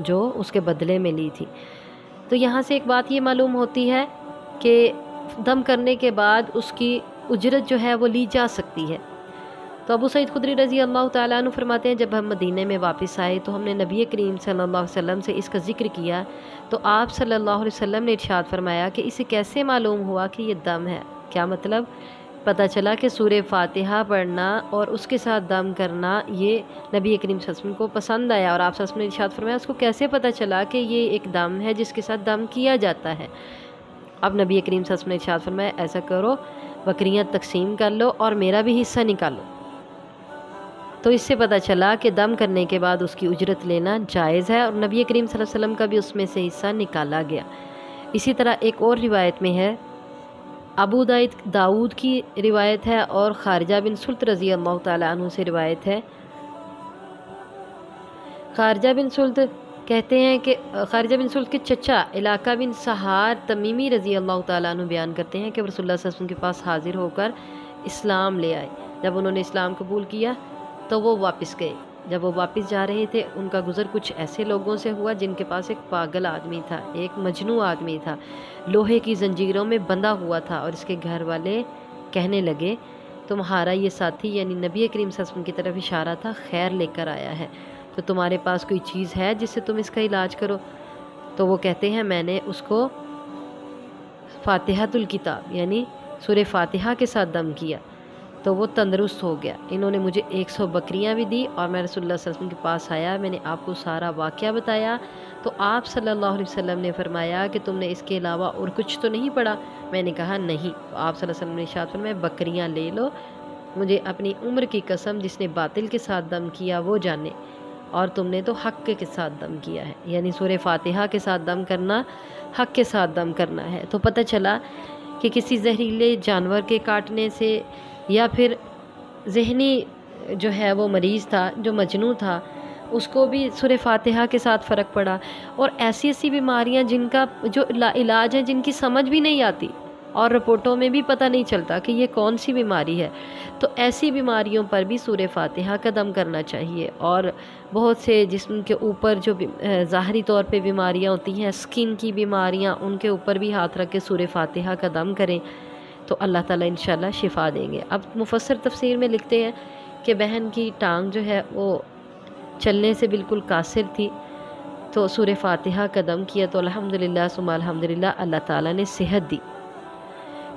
جو اس کے بدلے میں لی تھی۔ تو یہاں سے ایک بات یہ معلوم ہوتی ہے کہ دم کرنے کے بعد اس کی اجرت جو ہے وہ لی جا سکتی ہے۔ تو ابو سعید خدری رضی اللہ تعالیٰ عنہ فرماتے ہیں جب ہم مدینہ میں واپس آئے تو ہم نے نبی کریم صلی اللہ علیہ وسلم سے اس کا ذکر کیا، تو آپ صلی اللہ علیہ وسلم نے ارشاد فرمایا کہ اسے کیسے معلوم ہوا کہ یہ دم ہے؟ کیا مطلب؟ پتہ چلا کہ سورہ فاتحہ پڑھنا اور اس کے ساتھ دم کرنا یہ نبی کریم صلی اللہ علیہ وسلم کو پسند آیا، اور آپ صلی اللہ علیہ وسلم نے ارشاد فرمایا اس کو کیسے پتہ چلا کہ یہ ایک دم ہے جس کے ساتھ دم کیا جاتا ہے؟ اب نبی کریم صلی اللہ علیہ وسلم نے ارشاد فرمایا ایسا کرو، بکریاں تقسیم کر لو اور میرا بھی حصہ نکالو۔ تو اس سے پتہ چلا کہ دم کرنے کے بعد اس کی اجرت لینا جائز ہے، اور نبی کریم صلی اللہ علیہ وسلم کا بھی اس میں سے حصہ نکالا گیا۔ اسی طرح ایک اور روایت میں ہے، ابو داؤد کی روایت ہے اور خارجہ بن سلط رضی اللہ تعالیٰ عنہ سے روایت ہے۔ خارجہ بن سلط کہتے ہیں کہ خارجہ بن سلط کے چچا علاقہ بن سہار تمیمی رضی اللہ تعالیٰ عنہ بیان کرتے ہیں کہ رسول اللہ صلی اللہ علیہ وسلم کے پاس حاضر ہو کر اسلام لے آئے۔ جب انہوں نے اسلام قبول کیا تو وہ واپس گئے۔ جب وہ واپس جا رہے تھے ان کا گزر کچھ ایسے لوگوں سے ہوا جن کے پاس ایک پاگل آدمی تھا، ایک مجنوں آدمی تھا، لوہے کی زنجیروں میں بندھا ہوا تھا، اور اس کے گھر والے کہنے لگے تمہارا یہ ساتھی، یعنی نبی کریم صلی اللہ علیہ وسلم کی طرف اشارہ تھا، خیر لے کر آیا ہے، تو تمہارے پاس کوئی چیز ہے جس سے تم اس کا علاج کرو؟ تو وہ کہتے ہیں میں نے اس کو فاتحۃ الکتاب یعنی سورہ فاتحہ کے ساتھ دم کیا تو وہ تندرست ہو گیا۔ انہوں نے مجھے 100 بکریاں بھی دی اور میں رسول اللہ صلی اللہ علیہ وسلم کے پاس آیا، میں نے آپ کو سارا واقعہ بتایا تو آپ صلی اللہ علیہ وسلم نے فرمایا کہ تم نے اس کے علاوہ اور کچھ تو نہیں پڑھا؟ میں نے کہا نہیں۔ تو آپ صلی اللہ علیہ وسلم نے ارشاد فرمایا بکریاں لے لو، مجھے اپنی عمر کی قسم جس نے باطل کے ساتھ دم کیا وہ جانے، اور تم نے تو حق کے ساتھ دم کیا ہے، یعنی سورہ فاتحہ کے ساتھ دم کرنا حق کے ساتھ دم کرنا ہے۔ تو پتہ چلا کہ کسی زہریلے جانور کے کاٹنے سے یا پھر ذہنی جو ہے وہ مریض تھا جو مجنوں تھا اس کو بھی سورہ فاتحہ کے ساتھ فرق پڑا، اور ایسی ایسی بیماریاں جن کا جو علاج ہے جن کی سمجھ بھی نہیں آتی اور رپورٹوں میں بھی پتہ نہیں چلتا کہ یہ کون سی بیماری ہے، تو ایسی بیماریوں پر بھی سورہ فاتحہ کا دم کرنا چاہیے۔ اور بہت سے جسم کے اوپر جو ظاہری طور پہ بیماریاں ہوتی ہیں، سکن کی بیماریاں، ان کے اوپر بھی ہاتھ رکھ کے سورہ فاتحہ کا دم کریں تو اللہ تعالیٰ انشاءاللہ شفا دیں گے۔ اب مفسر تفسیر میں لکھتے ہیں کہ بہن کی ٹانگ جو ہے وہ چلنے سے بالکل قاصر تھی، تو سورہ فاتحہ کا دم کیا تو الحمدللہ ثم الحمدللہ اللہ تعالیٰ نے صحت دی۔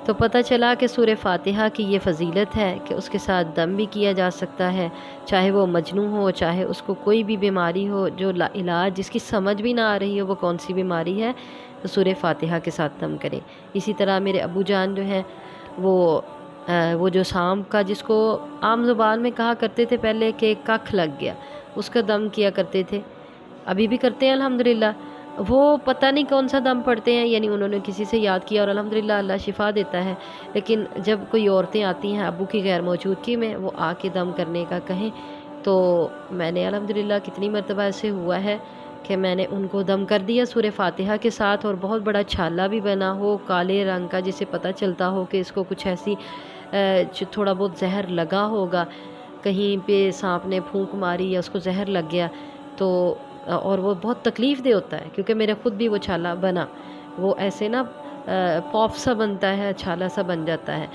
تو پتہ چلا کہ سورہ فاتحہ کی یہ فضیلت ہے کہ اس کے ساتھ دم بھی کیا جا سکتا ہے، چاہے وہ مجنوں ہو، چاہے اس کو کوئی بھی بیماری ہو جو علاج جس کی سمجھ بھی نہ آ رہی ہو وہ کون سی بیماری ہے، تو سورہ فاتحہ کے ساتھ دم کریں۔ اسی طرح میرے ابو جان جو ہیں وہ جو سانپ کا جس کو عام زبان میں کہا کرتے تھے پہلے کہ ککھ لگ گیا، اس کا دم کیا کرتے تھے، ابھی بھی کرتے ہیں الحمدللہ۔ وہ پتہ نہیں کون سا دم پڑھتے ہیں، یعنی انہوں نے کسی سے یاد کیا اور الحمدللہ اللہ شفا دیتا ہے، لیکن جب کوئی عورتیں آتی ہیں ابو کی غیر موجودگی میں وہ آ کے دم کرنے کا کہیں تو میں نے الحمدللہ کتنی مرتبہ ایسے ہوا ہے کہ میں نے ان کو دم کر دیا سورہ فاتحہ کے ساتھ، اور بہت بڑا چھالا بھی بنا ہو کالے رنگ کا جسے پتہ چلتا ہو کہ اس کو کچھ ایسی تھوڑا بہت زہر لگا ہوگا، کہیں پہ سانپ نے پھونک ماری یا اس کو زہر لگ گیا، تو اور وہ بہت تکلیف دہ ہوتا ہے کیونکہ میرے خود بھی وہ چھالا بنا، وہ ایسے نا پاپ سا بنتا ہے، چھالا سا بن جاتا ہے،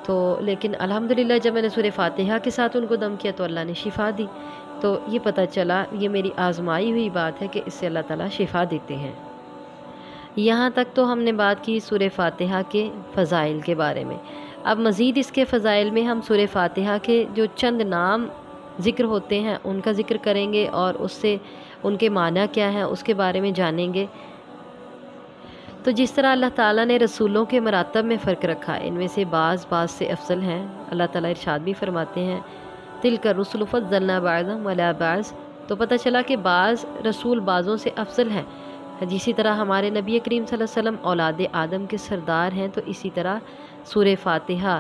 تو لیکن الحمدللہ جب میں نے سورہ فاتحہ کے ساتھ ان کو دم کیا تو اللہ نے شفا دی۔ تو یہ پتہ چلا یہ میری آزمائی ہوئی بات ہے کہ اس سے اللہ تعالیٰ شفا دیتے ہیں۔ یہاں تک تو ہم نے بات کی سورہ فاتحہ کے فضائل کے بارے میں۔ اب مزید اس کے فضائل میں ہم سورہ فاتحہ کے جو چند نام ذکر ہوتے ہیں ان کا ذکر کریں گے اور اس سے ان کے معنی کیا ہیں اس کے بارے میں جانیں گے۔ تو جس طرح اللہ تعالیٰ نے رسولوں کے مراتب میں فرق رکھا، ان میں سے بعض سے افضل ہیں۔ اللہ تعالیٰ ارشاد بھی فرماتے ہیں تِلْکَ الرُّسُلُ فَضَّلْنَا بَعْضَهُمْ عَلَىٰ بَعْضٍ، تو پتہ چلا کہ بعض رسول بعضوں سے افضل ہیں۔ جسی طرح ہمارے نبی کریم صلی اللہ علیہ وسلم اولاد آدم کے سردار ہیں، تو اسی طرح سورہ فاتحہ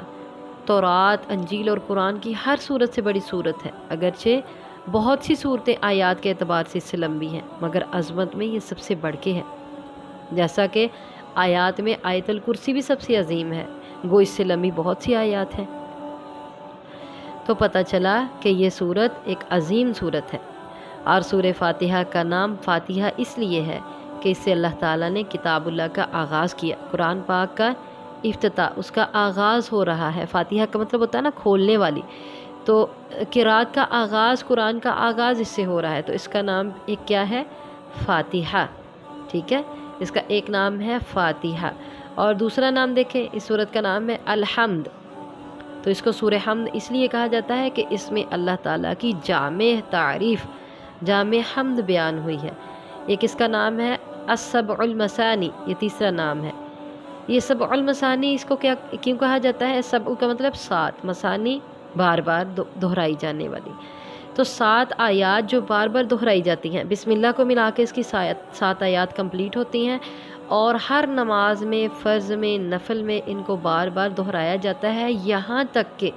تورات، انجیل اور قرآن کی ہر سورت سے بڑی سورت ہے، اگرچہ بہت سی صورتیں آیات کے اعتبار سے اس سے لمبی ہیں مگر عظمت میں یہ سب سے بڑھ کے ہے۔ جیسا کہ آیات میں آیت الکرسی بھی سب سے عظیم ہے، گو اس سے لمبی بہت سی آیات ہیں۔ تو پتہ چلا کہ یہ سورت ایک عظیم سورت ہے۔ اور سورہ فاتحہ کا نام فاتحہ اس لیے ہے کہ اس سے اللہ تعالیٰ نے کتاب اللہ کا آغاز کیا، قرآن پاک کا افتتاح، اس کا آغاز ہو رہا ہے۔ فاتحہ کا مطلب ہوتا ہے نا کھولنے والی، تو قرأت کا آغاز، قرآن کا آغاز اس سے ہو رہا ہے، تو اس کا نام ایک کیا ہے؟ فاتحہ، ٹھیک ہے، اس کا ایک نام ہے فاتحہ۔ اور دوسرا نام دیکھیں، اس سورت کا نام ہے الحمد، تو اس کو سورہ حمد اس لیے کہا جاتا ہے کہ اس میں اللہ تعالیٰ کی جامع تعریف، جامع حمد بیان ہوئی ہے۔ ایک اس کا نام ہے السبع المثانی، یہ تیسرا نام ہے۔ یہ سبع المثانی اس کو کیوں کہا جاتا ہے؟ سبع کا مطلب 7، مثانی بار بار دہرائی جانے والی، تو 7 آیات جو بار بار دہرائی جاتی ہیں، بسم اللہ کو ملا کے اس کی 7 آیات کمپلیٹ ہوتی ہیں، اور ہر نماز میں، فرض میں، نفل میں ان کو بار بار دہرایا جاتا ہے، یہاں تک کہ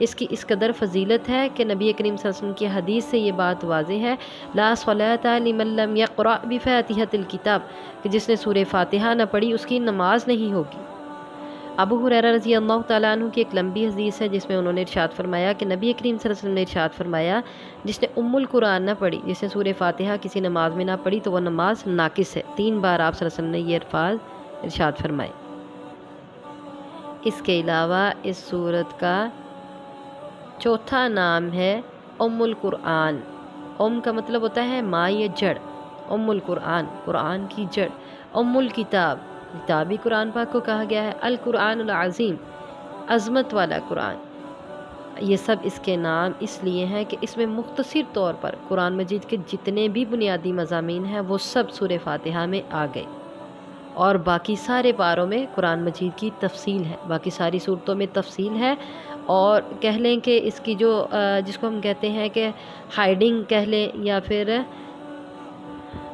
اس کی اس قدر فضیلت ہے کہ نبی کریم صلی اللہ علیہ وسلم کی حدیث سے یہ بات واضح ہے، لا صلاۃ لمن لم یقرأ بفاتحۃ الکتاب، کہ جس نے سورہ فاتحہ نہ پڑھی اس کی نماز نہیں ہوگی۔ ابو ہریرہ رضی اللہ تعالیٰ عنہ کی ایک لمبی حدیث ہے جس میں انہوں نے ارشاد فرمایا کہ نبی کریم صلی اللہ علیہ وسلم نے ارشاد فرمایا، جس نے القرآن نہ پڑھی، جس نے سورہ فاتحہ کسی نماز میں نہ پڑھی تو وہ نماز ناقص ہے۔ 3 بار آپ صلی اللہ علیہ وسلم نے یہ الفاظ ارشاد فرمائے۔ اس کے علاوہ اس سورت کا چوتھا نام ہے القرآن۔ کا مطلب ہوتا ہے ماں، یہ جڑ، القرآن، قرآن کی جڑ۔ الکتاب، کتابی قرآن پاک کو کہا گیا ہے۔ القرآن العظیم، عظمت والا قرآن۔ یہ سب اس کے نام اس لیے ہیں کہ اس میں مختصر طور پر قرآن مجید کے جتنے بھی بنیادی مضامین ہیں وہ سب سورہ فاتحہ میں آ گئے، اور باقی سارے پاروں میں قرآن مجید کی تفصیل ہے، باقی ساری صورتوں میں تفصیل ہے، اور کہہ لیں کہ اس کی جو جس کو ہم کہتے ہیں کہ ہائیڈنگ کہہ لیں، یا پھر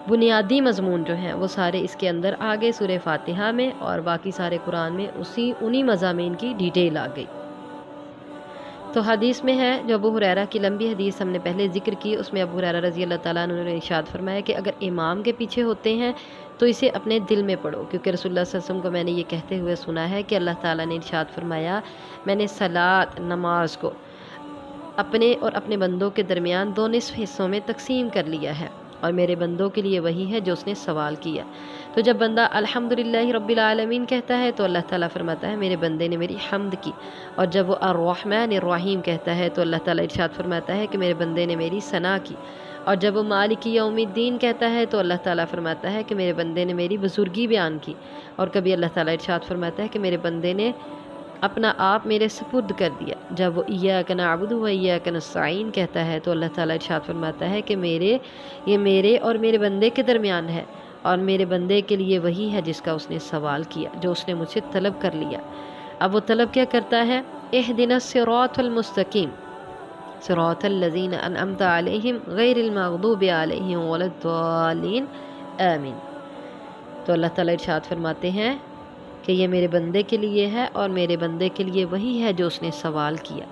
بنیادی مضمون جو ہیں وہ سارے اس کے اندر آ گئے سورہ فاتحہ میں، اور باقی سارے قرآن میں انہی مضامین کی ڈیٹیل آ گئی۔ تو حدیث میں ہے، جو ابو ہریرہ کی لمبی حدیث ہم نے پہلے ذکر کی، اس میں ابو ہریرہ رضی اللہ تعالیٰ عنہ نے ارشاد فرمایا کہ اگر امام کے پیچھے ہوتے ہیں تو اسے اپنے دل میں پڑھو، کیونکہ رسول اللہ صلی اللہ علیہ وسلم کو میں نے یہ کہتے ہوئے سنا ہے کہ اللہ تعالیٰ نے ارشاد فرمایا، میں نے صلاۃ، نماز کو اپنے اور اپنے بندوں کے درمیان 2 نصف حصوں میں تقسیم کر لیا ہے، اور میرے بندوں کے لیے وہی ہے جو اس نے سوال کیا۔ تو جب بندہ الحمدللہ رب العالمین کہتا ہے تو اللہ تعالیٰ فرماتا ہے میرے بندے نے میری حمد کی، اور جب وہ الرحمن الرحیم کہتا ہے تو اللہ تعالیٰ ارشاد فرماتا ہے کہ میرے بندے نے میری ثنا کی، اور جب وہ مالک یوم الدین کہتا ہے تو اللہ تعالیٰ فرماتا ہے کہ میرے بندے نے میری بزرگی بیان کی، اور کبھی اللہ تعالیٰ ارشاد فرماتا ہے کہ میرے بندے نے اپنا آپ میرے سپرد کر دیا۔ جب وہ ایاک نعبد و ایاک نستعین کہتا ہے تو اللہ تعالیٰ ارشاد فرماتا ہے کہ یہ میرے اور میرے بندے کے درمیان ہے، اور میرے بندے کے لیے وہی ہے جس کا اس نے سوال کیا، جو اس نے مجھ سے طلب کر لیا۔ اب وہ طلب کیا کرتا ہے؟ اہدنا الصراط المستقیم صراط الذین انعمت علیہم غیر المغضوب علیہم ولا الضالین آمین۔ تو اللہ تعالیٰ ارشاد فرماتے ہیں کہ یہ میرے بندے کے لیے ہے، اور میرے بندے کے لیے وہی ہے جو اس نے سوال کیا۔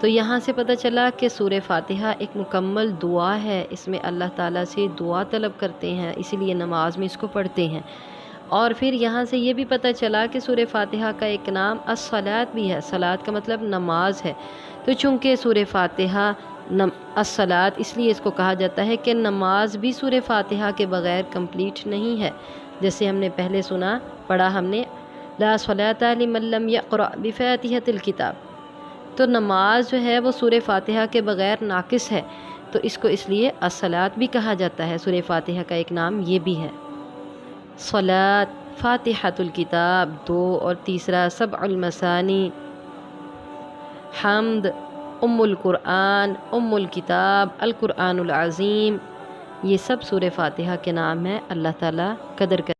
تو یہاں سے پتہ چلا کہ سورہ فاتحہ ایک مکمل دعا ہے، اس میں اللہ تعالیٰ سے دعا طلب کرتے ہیں، اسی لیے نماز میں اس کو پڑھتے ہیں۔ اور پھر یہاں سے یہ بھی پتہ چلا کہ سورہ فاتحہ کا ایک نام الصلاۃ بھی ہے، صلاۃ کا مطلب نماز ہے، تو چونکہ سورہ فاتحہ الصلاۃ اس لیے اس کو کہا جاتا ہے کہ نماز بھی سورہ فاتحہ کے بغیر کمپلیٹ نہیں ہے، جیسے ہم نے پہلے پڑھا ہم نے لا صلاۃ لمن لم یقرأ بفاتحۃ الکتاب، تو نماز جو ہے وہ سورہ فاتحہ کے بغیر ناقص ہے، تو اس کو اس لیے الصلاۃ بھی کہا جاتا ہے۔ سورہ فاتحہ کا ایک نام یہ بھی ہے، صلاۃ، فاتحۃ الکتاب 2، اور تیسرا سبع المثانی، حمد، القرآن، الکتاب، القرآن العظیم، یہ سب سورہ فاتحہ کے نام ہیں۔ اللہ تعالیٰ قدر کر